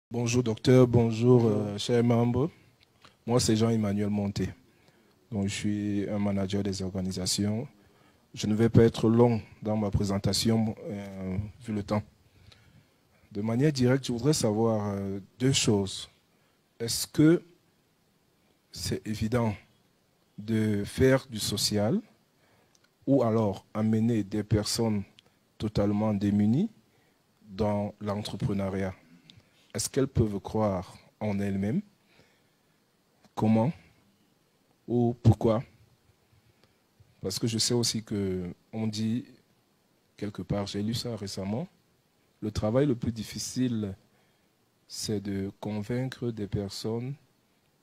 Bonjour docteur, bonjour chers membres. Moi c'est Jean-Emmanuel Monté. Donc je suis un manager des organisations. Je ne vais pas être long dans ma présentation vu le temps. De manière directe, je voudrais savoir deux choses. Est-ce que c'est évident de faire du social ou alors amener des personnes totalement démunies dans l'entrepreneuriat? Est-ce qu'elles peuvent croire en elles-mêmes? Comment? Ou pourquoi? Parce que je sais aussi qu'on dit, quelque part, j'ai lu ça récemment, le travail le plus difficile, c'est de convaincre des personnes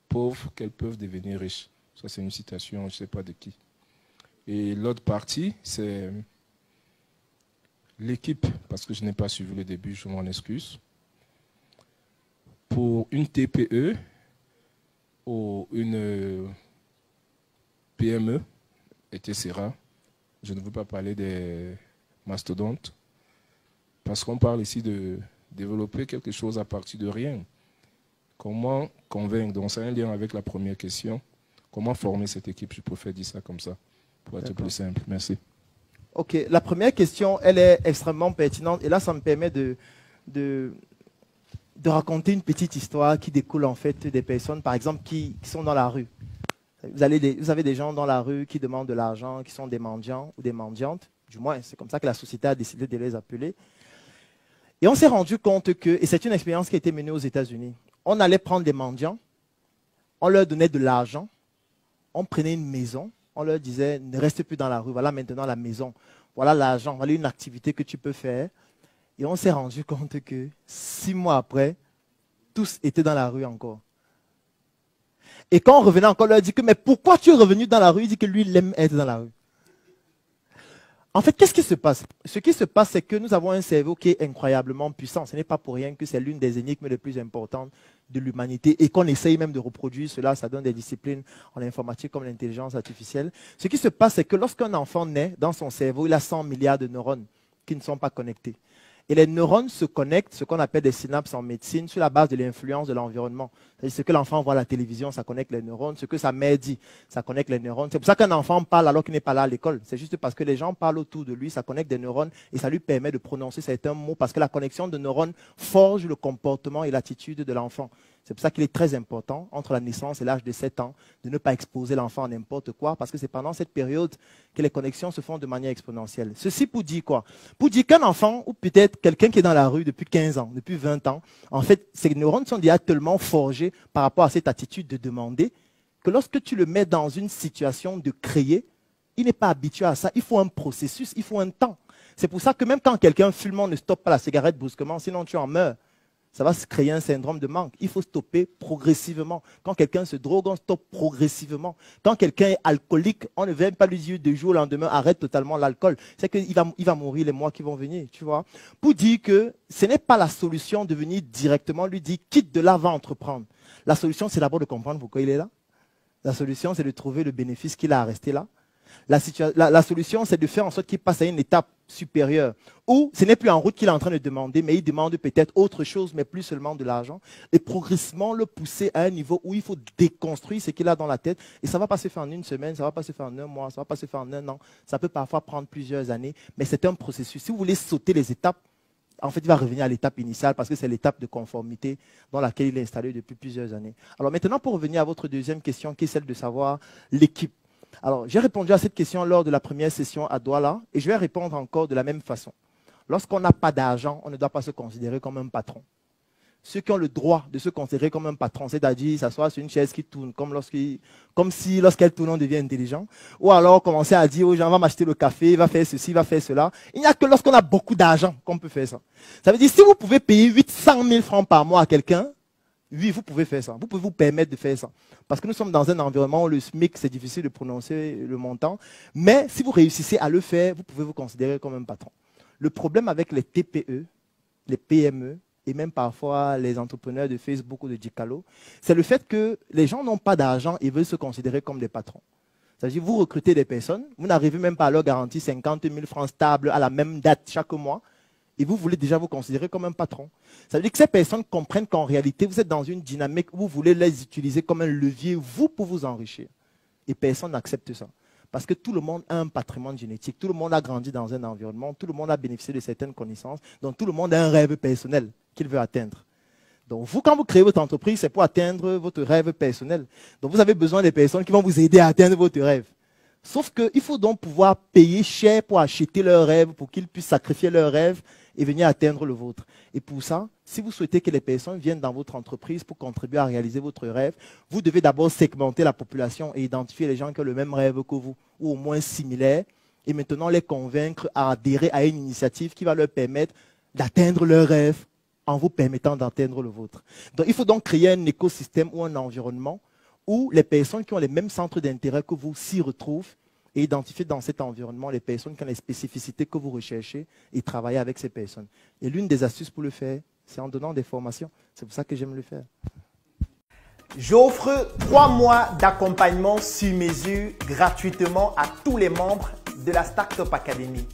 pauvres qu'elles peuvent devenir riches. Ça, c'est une citation, je ne sais pas de qui. Et l'autre partie, c'est l'équipe, parce que je n'ai pas suivi le début, je m'en excuse. Pour une TPE ou une PME, etc., je ne veux pas parler des mastodontes, parce qu'on parle ici de développer quelque chose à partir de rien. Comment convaincre? Donc c'est un lien avec la première question. Comment former cette équipe? Je préfère dire ça comme ça, pour être plus simple. Merci. Ok, la première question, elle est extrêmement pertinente, et là, ça me permet de raconter une petite histoire qui découle en fait des personnes, par exemple, qui sont dans la rue. Vous avez des gens dans la rue qui demandent de l'argent, qui sont des mendiants ou des mendiantes. Du moins, c'est comme ça que la société a décidé de les appeler. Et on s'est rendu compte que, et c'est une expérience qui a été menée aux États-Unis, on allait prendre des mendiants, on leur donnait de l'argent, on prenait une maison, on leur disait, ne reste plus dans la rue, voilà maintenant la maison, voilà l'argent, voilà une activité que tu peux faire. Et on s'est rendu compte que 6 mois après, tous étaient dans la rue encore. Et quand on revenait encore, on leur dit que, mais pourquoi tu es revenu dans la rue? Il dit que lui, il aime être dans la rue. En fait, qu'est-ce qui se passe? Ce qui se passe, c'est que nous avons un cerveau qui est incroyablement puissant. Ce n'est pas pour rien que c'est l'une des énigmes les plus importantes de l'humanité et qu'on essaye même de reproduire cela. Ça donne des disciplines en informatique comme l'intelligence artificielle. Ce qui se passe, c'est que lorsqu'un enfant naît, dans son cerveau, il a 100 milliards de neurones qui ne sont pas connectés. Et les neurones se connectent, ce qu'on appelle des synapses en médecine, sur la base de l'influence de l'environnement. C'est-à-dire ce que l'enfant voit à la télévision, ça connecte les neurones. Ce que sa mère dit, ça connecte les neurones. C'est pour ça qu'un enfant parle alors qu'il n'est pas là à l'école. C'est juste parce que les gens parlent autour de lui, ça connecte des neurones et ça lui permet de prononcer certains mots parce que la connexion de neurones forge le comportement et l'attitude de l'enfant. C'est pour ça qu'il est très important, entre la naissance et l'âge de 7 ans, de ne pas exposer l'enfant à n'importe quoi, parce que c'est pendant cette période que les connexions se font de manière exponentielle. Ceci pour dire quoi? Pour dire qu'un enfant, ou peut-être quelqu'un qui est dans la rue depuis 15 ans, depuis 20 ans, en fait, ces neurones sont déjà tellement forgés par rapport à cette attitude de demander, que lorsque tu le mets dans une situation de créer, il n'est pas habitué à ça. Il faut un processus, il faut un temps. C'est pour ça que même quand quelqu'un fume, on ne stoppe pas la cigarette brusquement, sinon tu en meurs. Ça va se créer un syndrome de manque. Il faut stopper progressivement. Quand quelqu'un se drogue, on stoppe progressivement. Quand quelqu'un est alcoolique, on ne vient pas lui dire du jour au lendemain, arrête totalement l'alcool. C'est qu'il va mourir les mois qui vont venir, tu vois. Pour dire que ce n'est pas la solution de venir directement lui dire, quitte de là, va entreprendre. La solution, c'est d'abord de comprendre pourquoi il est là. La solution, c'est de trouver le bénéfice qu'il a à rester là. La solution, c'est de faire en sorte qu'il passe à une étape supérieure, où ce n'est plus en route qu'il est en train de demander, mais il demande peut-être autre chose, mais plus seulement de l'argent, et progressivement le pousser à un niveau où il faut déconstruire ce qu'il a dans la tête, et ça ne va pas se faire en une semaine, ça ne va pas se faire en un mois, ça ne va pas se faire en un an, ça peut parfois prendre plusieurs années, mais c'est un processus. Si vous voulez sauter les étapes, en fait, il va revenir à l'étape initiale parce que c'est l'étape de conformité dans laquelle il est installé depuis plusieurs années. Alors maintenant, pour revenir à votre deuxième question, qui est celle de savoir l'équipe. Alors, j'ai répondu à cette question lors de la première session à Douala et je vais répondre encore de la même façon. Lorsqu'on n'a pas d'argent, on ne doit pas se considérer comme un patron. Ceux qui ont le droit de se considérer comme un patron, c'est-à-dire s'asseoir sur une chaise qui tourne, comme si lorsqu'elle tourne, on devient intelligent, ou alors commencer à dire aux gens, va m'acheter le café, va faire ceci, va faire cela. Il n'y a que lorsqu'on a beaucoup d'argent qu'on peut faire ça. Ça veut dire, si vous pouvez payer 800 000 francs par mois à quelqu'un, oui, vous pouvez faire ça. Vous pouvez vous permettre de faire ça. Parce que nous sommes dans un environnement où le SMIC, c'est difficile de prononcer le montant. Mais si vous réussissez à le faire, vous pouvez vous considérer comme un patron. Le problème avec les TPE, les PME, et même parfois les entrepreneurs de Facebook ou de Dicalo, c'est le fait que les gens n'ont pas d'argent et veulent se considérer comme des patrons. C'est-à-dire vous recrutez des personnes, vous n'arrivez même pas à leur garantir 50 000 francs stables à la même date chaque mois. et vous voulez déjà vous considérer comme un patron. Ça veut dire que ces personnes comprennent qu'en réalité, vous êtes dans une dynamique où vous voulez les utiliser comme un levier, vous, pour vous enrichir. Et personne n'accepte ça. Parce que tout le monde a un patrimoine génétique, tout le monde a grandi dans un environnement, tout le monde a bénéficié de certaines connaissances, donc tout le monde a un rêve personnel qu'il veut atteindre. Donc vous, quand vous créez votre entreprise, c'est pour atteindre votre rêve personnel. Donc vous avez besoin des personnes qui vont vous aider à atteindre votre rêve. Sauf qu'il faut donc pouvoir payer cher pour acheter leur rêve, pour qu'ils puissent sacrifier leur rêve et venir atteindre le vôtre. Et pour ça, si vous souhaitez que les personnes viennent dans votre entreprise pour contribuer à réaliser votre rêve, vous devez d'abord segmenter la population et identifier les gens qui ont le même rêve que vous, ou au moins similaires, et maintenant les convaincre à adhérer à une initiative qui va leur permettre d'atteindre leur rêve en vous permettant d'atteindre le vôtre. Donc, il faut donc créer un écosystème ou un environnement où les personnes qui ont les mêmes centres d'intérêt que vous s'y retrouvent et identifier dans cet environnement les personnes qui ont les spécificités que vous recherchez et travailler avec ces personnes. Et l'une des astuces pour le faire, c'est en donnant des formations. C'est pour ça que j'aime le faire. J'offre 3 mois d'accompagnement sur mesure gratuitement à tous les membres de la Startup Academy.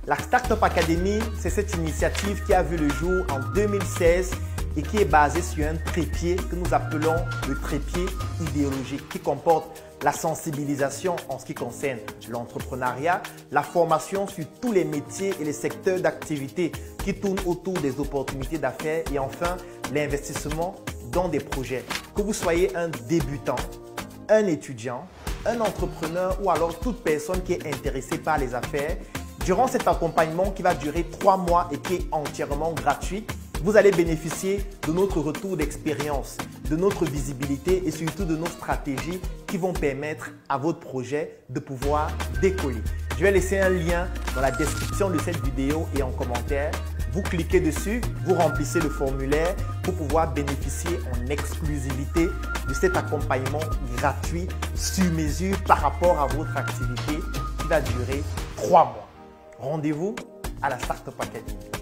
La Startup Academy, c'est cette initiative qui a vu le jour en 2016 et qui est basée sur un trépied que nous appelons le trépied idéologique, qui comporte la sensibilisation en ce qui concerne l'entrepreneuriat, la formation sur tous les métiers et les secteurs d'activité qui tournent autour des opportunités d'affaires et enfin l'investissement dans des projets. Que vous soyez un débutant, un étudiant, un entrepreneur ou alors toute personne qui est intéressée par les affaires, durant cet accompagnement qui va durer 3 mois et qui est entièrement gratuit, vous allez bénéficier de notre retour d'expérience, de notre visibilité et surtout de nos stratégies qui vont permettre à votre projet de pouvoir décoller. Je vais laisser un lien dans la description de cette vidéo et en commentaire. Vous cliquez dessus, vous remplissez le formulaire pour pouvoir bénéficier en exclusivité de cet accompagnement gratuit sur mesure par rapport à votre activité qui va durer 3 mois. Rendez-vous à la Startup Academy.